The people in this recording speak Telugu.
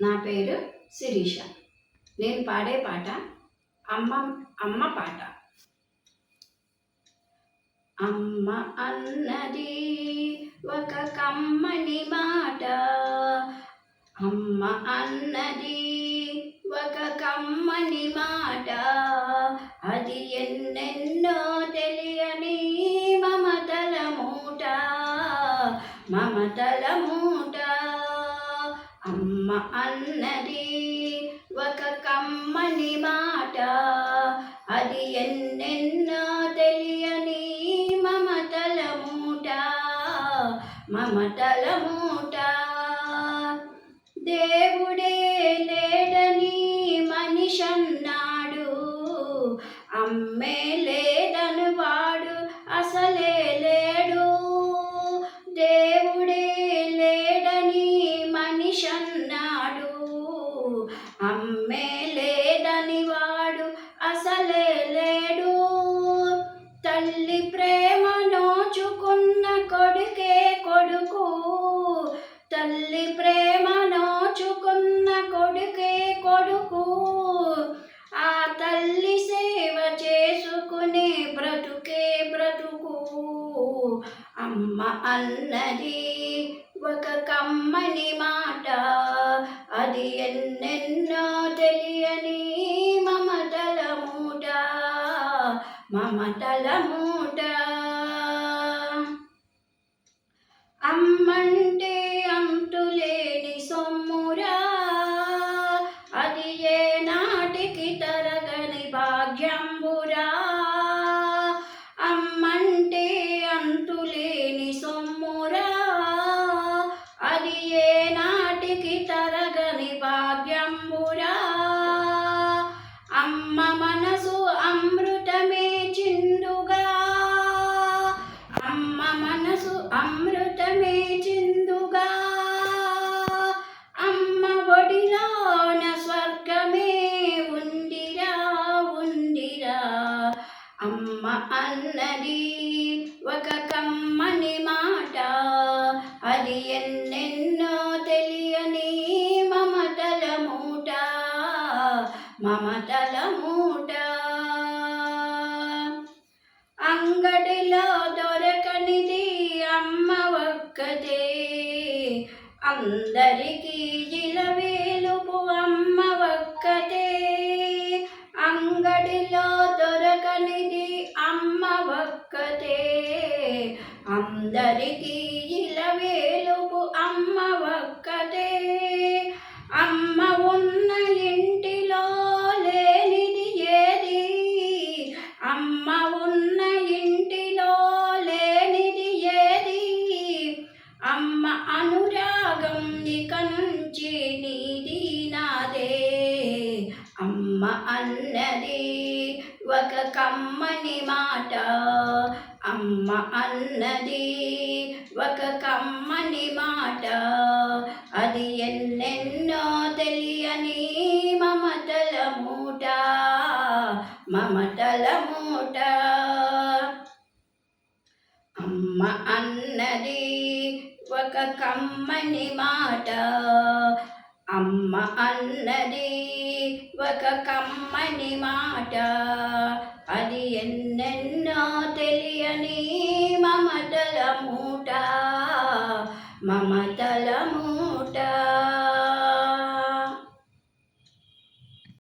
నా పేరు శిరీష. నేను పాడే పాట అమ్మ అమ్మ పాట. అమ్మ అన్నది ఒక కమ్మని మాట, అమ్మ అన్నది ఒక కమ్మని మాట, అది ఎన్నెన్నో తెలియని మమతల మూట, మమతల మూట. అమ్మ అన్నది ఒక కమ్మని మాట, అది ఎన్నెన్నో తెలియని మమతల మూట, మమతల మూట. దేవుడే లేడని మనిషన్నాడు, అమ్మే లేదను వాడు అసలే లేడు. దేవుడే లేడని మనిషన్నాడు, అమ్మే లేదని వాడు అసలే లేడు. తల్లి ప్రేమ నోచుకున్న కొడుకే కొడుకు, తల్లి ప్రేమ నోచుకున్న కొడుకే కొడుకు, ఆ తల్లి సేవ చేసుకునే బ్రతుకే బ్రతుకు. అమ్మ అన్నది ఒక కమ్మని మాట, అది ఎన్నెన్నో తెలియని మమతల మూట, మమతల మూట. అమ్మంటే అంతులేని సొమ్మురా, అది ఏ నాటికి తరగని భాగ్యంబురా. అమ్మంటే అంతులేని సొమ్మురా, అది ఏ నాటికి తరగని భాగ్యంబురా. అమ్మ మనసు అమృతమే చిందుగా, అమ్మ మనసు అమృతమే చిందుగా, అమ్మ ఒడిలోన స్వర్గమే ఉందిరా ఉందిరా. అమ్మ అన్నది ఒక కమ్మని మాట, అది ఎన్నెన్నో తెలియని మమతల మూట, మమతల మూట. అంగడిలో దొరకనిది అమ్మ ఒక్కతే, అందరికీ జిలవేలుపు అమ్మ ఒక్కతే. అంగడిలో దొరకనిది అమ్మ ఒక్కతే, అందరికీ జిలవేలుపు అమ్మ ఒక్కతే. అమ్మ ఉన్న ఇంటిలో లేనిది ఏది, అమ్మ ఉన్న ఇంటిలో లేనిది ఏది. అమ్మ అనురాగం ఇక నుంచి నీది నాదే. అమ్మ అన్నది ఒక కమ్మని మాట, అమ్మ అన్నది ఒక కమ్మని మాట, అది ఎన్నెన్నో తెలియని మమతల మూట, మమతల మూట. అమ్మ అన్నది ఒక కమ్మని మాట, అమ్మ అన్నది ఒక కమ్మని మాట, అది ఎన్నెన్నో తెలియని మమతల మూట, మమతల మూట.